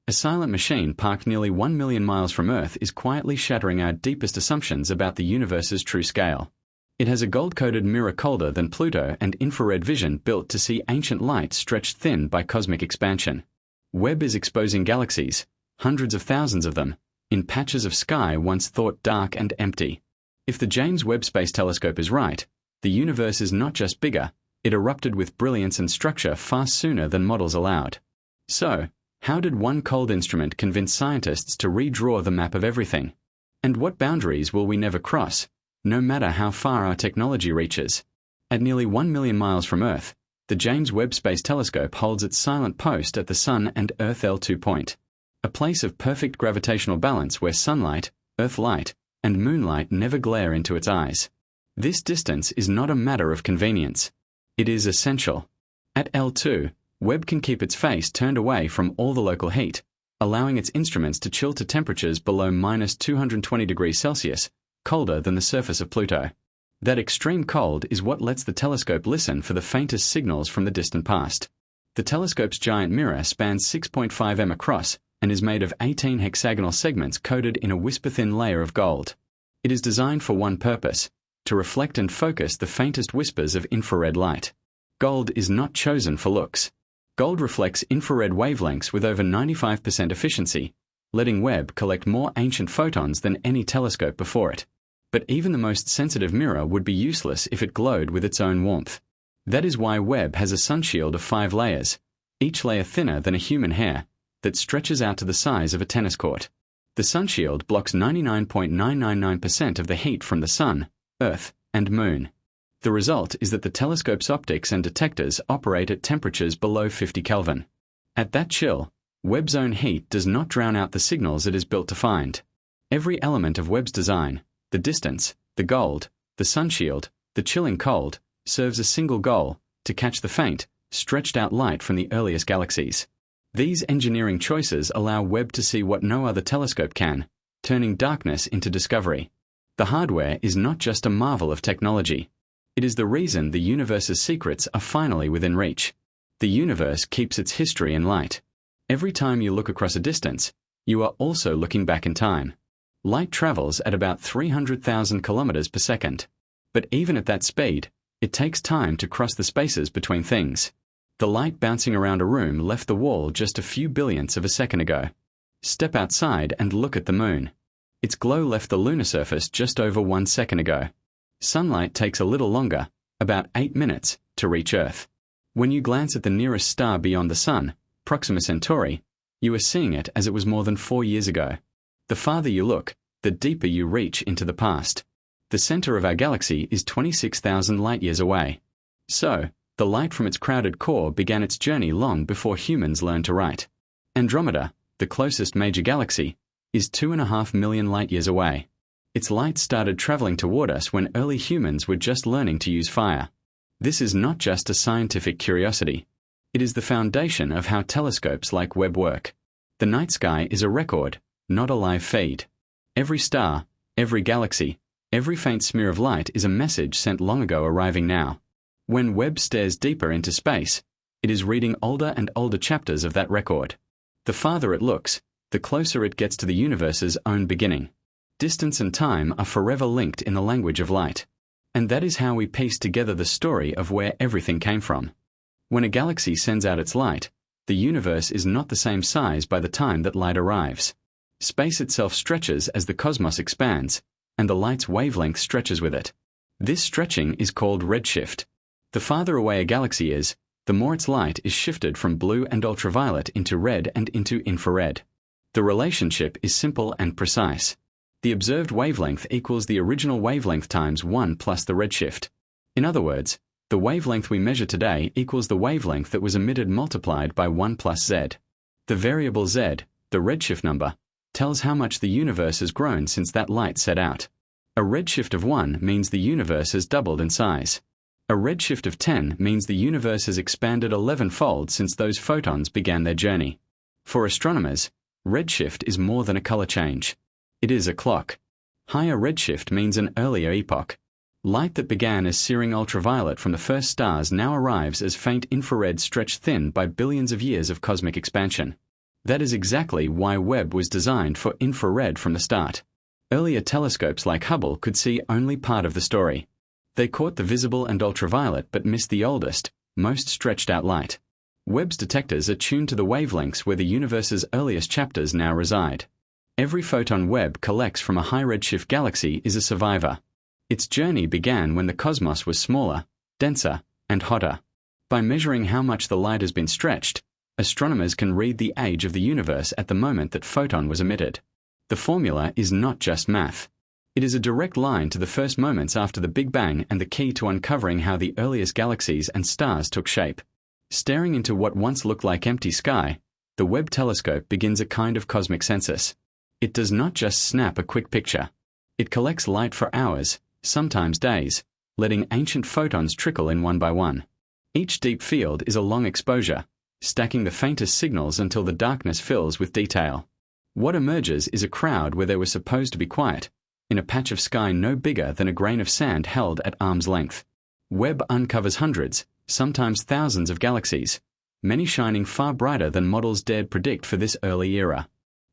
A silent machine parked nearly 1 million miles from Earth is quietly shattering our deepest assumptions about the universe's true scale. It has a gold-coated mirror colder than Pluto and infrared vision built to see ancient light stretched thin by cosmic expansion. Webb is exposing galaxies, hundreds of thousands of them, in patches of sky once thought dark and empty. If the James Webb Space Telescope is right, the universe is not just bigger, it erupted with brilliance and structure far sooner than models allowed. So, how did one cold instrument convince scientists to redraw the map of everything? And what boundaries will we never cross, no matter how far our technology reaches? At nearly 1 million miles from Earth, the James Webb Space Telescope holds its silent post at the Sun and Earth L2 point, a place of perfect gravitational balance where sunlight, Earth light, and moonlight never glare into its eyes. This distance is not a matter of convenience. It is essential. At L2, Webb can keep its face turned away from all the local heat, allowing its instruments to chill to temperatures below -220 degrees Celsius, colder than the surface of Pluto. That extreme cold is what lets the telescope listen for the faintest signals from the distant past. The telescope's giant mirror spans 6.5 m across and is made of 18 hexagonal segments coated in a whisper-thin layer of gold. It is designed for one purpose: to reflect and focus the faintest whispers of infrared light. Gold is not chosen for looks. Gold reflects infrared wavelengths with over 95% efficiency, letting Webb collect more ancient photons than any telescope before it. But even the most sensitive mirror would be useless if it glowed with its own warmth. That is why Webb has a sunshield of 5 layers, each layer thinner than a human hair, that stretches out to the size of a tennis court. The sunshield blocks 99.999% of the heat from the Sun, Earth, and Moon. The result is that the telescope's optics and detectors operate at temperatures below 50 Kelvin. At that chill, Webb's own heat does not drown out the signals it is built to find. Every element of Webb's design, the distance, the gold, the sunshield, the chilling cold, serves a single goal: to catch the faint, stretched out light from the earliest galaxies. These engineering choices allow Webb to see what no other telescope can, turning darkness into discovery. The hardware is not just a marvel of technology. It is the reason the universe's secrets are finally within reach. The universe keeps its history in light. Every time you look across a distance, you are also looking back in time. Light travels at about 300,000 kilometers per second. But even at that speed, it takes time to cross the spaces between things. The light bouncing around a room left the wall just a few billionths of a second ago. Step outside and look at the moon. Its glow left the lunar surface just over 1 second ago. Sunlight takes a little longer, about 8 minutes, to reach Earth. When you glance at the nearest star beyond the Sun, Proxima Centauri, you are seeing it as it was more than 4 years ago. The farther you look, the deeper you reach into the past. The center of our galaxy is 26,000 light-years away. So, the light from its crowded core began its journey long before humans learned to write. Andromeda, the closest major galaxy, is 2.5 million light-years away. Its light started traveling toward us when early humans were just learning to use fire. This is not just a scientific curiosity. It is the foundation of how telescopes like Webb work. The night sky is a record, not a live feed. Every star, every galaxy, every faint smear of light is a message sent long ago arriving now. When Webb stares deeper into space, it is reading older and older chapters of that record. The farther it looks, the closer it gets to the universe's own beginning. Distance and time are forever linked in the language of light. And that is how we piece together the story of where everything came from. When a galaxy sends out its light, the universe is not the same size by the time that light arrives. Space itself stretches as the cosmos expands, and the light's wavelength stretches with it. This stretching is called redshift. The farther away a galaxy is, the more its light is shifted from blue and ultraviolet into red and into infrared. The relationship is simple and precise. The observed wavelength equals the original wavelength times 1 plus the redshift. In other words, the wavelength we measure today equals the wavelength that was emitted multiplied by 1 plus z. The variable z, the redshift number, tells how much the universe has grown since that light set out. A redshift of 1 means the universe has doubled in size. A redshift of 10 means the universe has expanded 11-fold since those photons began their journey. For astronomers, redshift is more than a color change. It is a clock. Higher redshift means an earlier epoch. Light that began as searing ultraviolet from the first stars now arrives as faint infrared stretched thin by billions of years of cosmic expansion. That is exactly why Webb was designed for infrared from the start. Earlier telescopes like Hubble could see only part of the story. They caught the visible and ultraviolet but missed the oldest, most stretched out light. Webb's detectors are tuned to the wavelengths where the universe's earliest chapters now reside. Every photon Webb collects from a high redshift galaxy is a survivor. Its journey began when the cosmos was smaller, denser, and hotter. By measuring how much the light has been stretched, astronomers can read the age of the universe at the moment that photon was emitted. The formula is not just math. It is a direct line to the first moments after the Big Bang and the key to uncovering how the earliest galaxies and stars took shape. Staring into what once looked like empty sky, the Webb telescope begins a kind of cosmic census. It does not just snap a quick picture. It collects light for hours, sometimes days, letting ancient photons trickle in one by one. Each deep field is a long exposure, stacking the faintest signals until the darkness fills with detail. What emerges is a crowd where they were supposed to be quiet, in a patch of sky no bigger than a grain of sand held at arm's length. Webb uncovers hundreds, sometimes thousands of galaxies, many shining far brighter than models dared predict for this early era.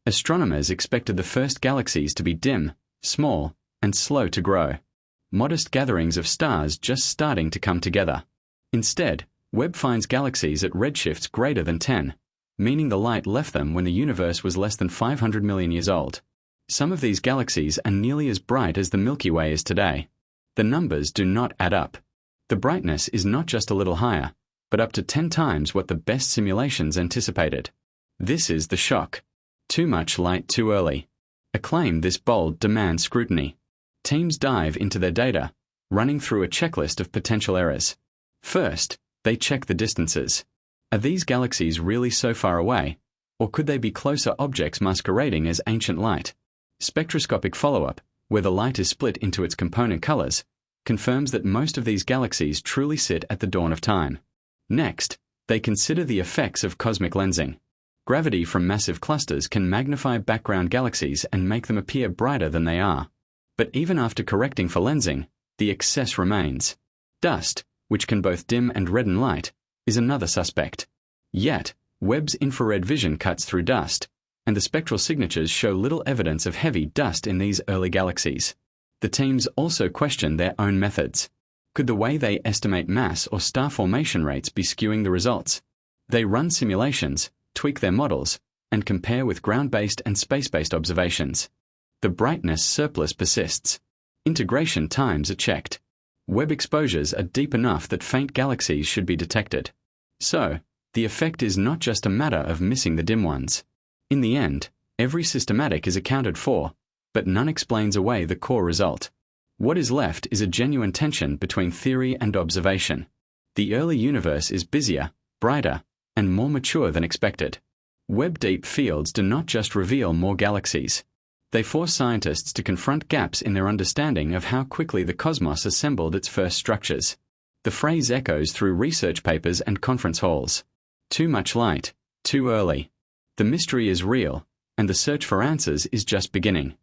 Astronomers expected the first galaxies to be dim, small, and slow to grow. Modest gatherings of stars just starting to come together. Instead, Webb finds galaxies at redshifts greater than 10, meaning the light left them when the universe was less than 500 million years old. Some of these galaxies are nearly as bright as the Milky Way is today. The numbers do not add up. The brightness is not just a little higher, but up to 10 times what the best simulations anticipated. This is the shock. Too much light too early. A claim this bold demands scrutiny. Teams dive into their data, running through a checklist of potential errors. First, they check the distances. Are these galaxies really so far away, or could they be closer objects masquerading as ancient light? Spectroscopic follow-up, where the light is split into its component colors, confirms that most of these galaxies truly sit at the dawn of time. Next, they consider the effects of cosmic lensing. Gravity from massive clusters can magnify background galaxies and make them appear brighter than they are. But even after correcting for lensing, the excess remains. Dust, which can both dim and redden light, is another suspect. Yet, Webb's infrared vision cuts through dust, and the spectral signatures show little evidence of heavy dust in these early galaxies. The teams also question their own methods. Could the way they estimate mass or star formation rates be skewing the results? They run simulations, tweak their models, and compare with ground-based and space-based observations. The brightness surplus persists. Integration times are checked. Webb exposures are deep enough that faint galaxies should be detected. So, the effect is not just a matter of missing the dim ones. In the end, every systematic is accounted for, but none explains away the core result. What is left is a genuine tension between theory and observation. The early universe is busier, brighter, and more mature than expected. Webb deep fields do not just reveal more galaxies. They force scientists to confront gaps in their understanding of how quickly the cosmos assembled its first structures. The phrase echoes through research papers and conference halls. Too much light, too early. The mystery is real, and the search for answers is just beginning.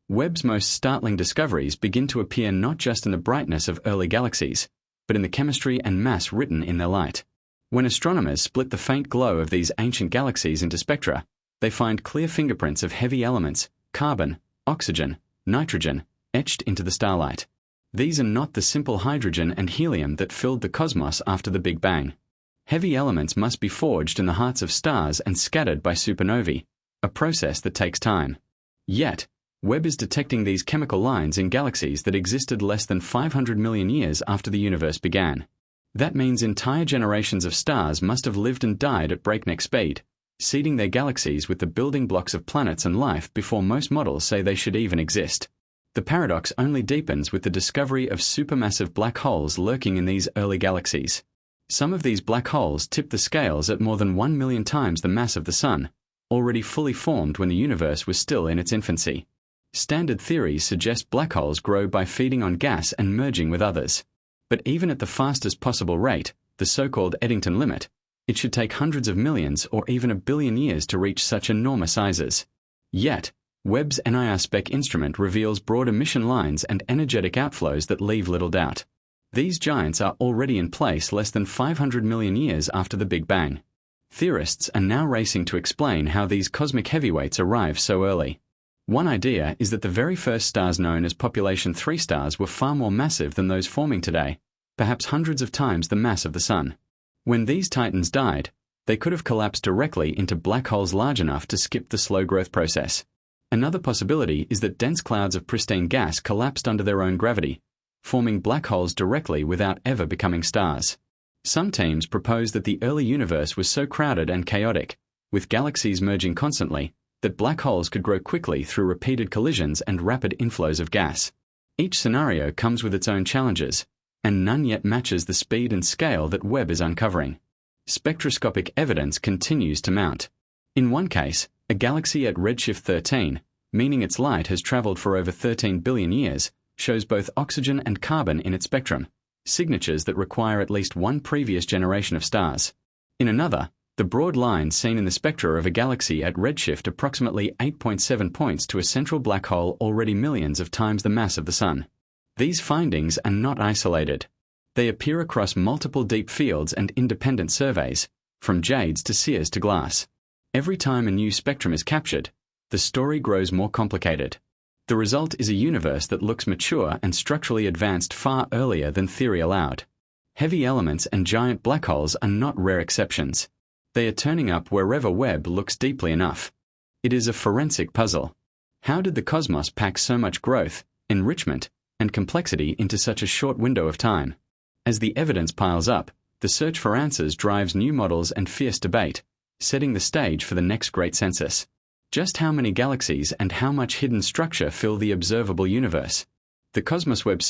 Webb's most startling discoveries begin to appear not just in the brightness of early galaxies, but in the chemistry and mass written in their light. When astronomers split the faint glow of these ancient galaxies into spectra, they find clear fingerprints of heavy elements, carbon, oxygen, nitrogen, etched into the starlight. These are not the simple hydrogen and helium that filled the cosmos after the Big Bang. Heavy elements must be forged in the hearts of stars and scattered by supernovae, a process that takes time. Yet, Webb is detecting these chemical lines in galaxies that existed less than 500 million years after the universe began. That means entire generations of stars must have lived and died at breakneck speed, seeding their galaxies with the building blocks of planets and life before most models say they should even exist. The paradox only deepens with the discovery of supermassive black holes lurking in these early galaxies. Some of these black holes tip the scales at more than 1 million times the mass of the Sun, already fully formed when the universe was still in its infancy. Standard theories suggest black holes grow by feeding on gas and merging with others. But even at the fastest possible rate, the so-called Eddington limit, it should take hundreds of millions or even a billion years to reach such enormous sizes. Yet, Webb's NIR spec instrument reveals broad emission lines and energetic outflows that leave little doubt. These giants are already in place less than 500 million years after the Big Bang. Theorists are now racing to explain how these cosmic heavyweights arrived so early. One idea is that the very first stars known as population 3 stars were far more massive than those forming today, perhaps hundreds of times the mass of the Sun. When these titans died, they could have collapsed directly into black holes large enough to skip the slow growth process. Another possibility is that dense clouds of pristine gas collapsed under their own gravity, forming black holes directly without ever becoming stars. Some teams propose that the early universe was so crowded and chaotic, with galaxies merging constantly, that black holes could grow quickly through repeated collisions and rapid inflows of gas. Each scenario comes with its own challenges, and none yet matches the speed and scale that Webb is uncovering. Spectroscopic evidence continues to mount. In one case, a galaxy at redshift 13, meaning its light has traveled for over 13 billion years, shows both oxygen and carbon in its spectrum, signatures that require at least one previous generation of stars. In another, the broad lines seen in the spectra of a galaxy at redshift approximately 8.7 points to a central black hole already millions of times the mass of the Sun. These findings are not isolated. They appear across multiple deep fields and independent surveys, from jades to sears to glass. Every time a new spectrum is captured, the story grows more complicated. The result is a universe that looks mature and structurally advanced far earlier than theory allowed. Heavy elements and giant black holes are not rare exceptions. They are turning up wherever Webb looks deeply enough. It is a forensic puzzle. How did the cosmos pack so much growth, enrichment, and complexity into such a short window of time? As the evidence piles up, the search for answers drives new models and fierce debate, setting the stage for the next great census. Just how many galaxies and how much hidden structure fill the observable universe? The Cosmos Web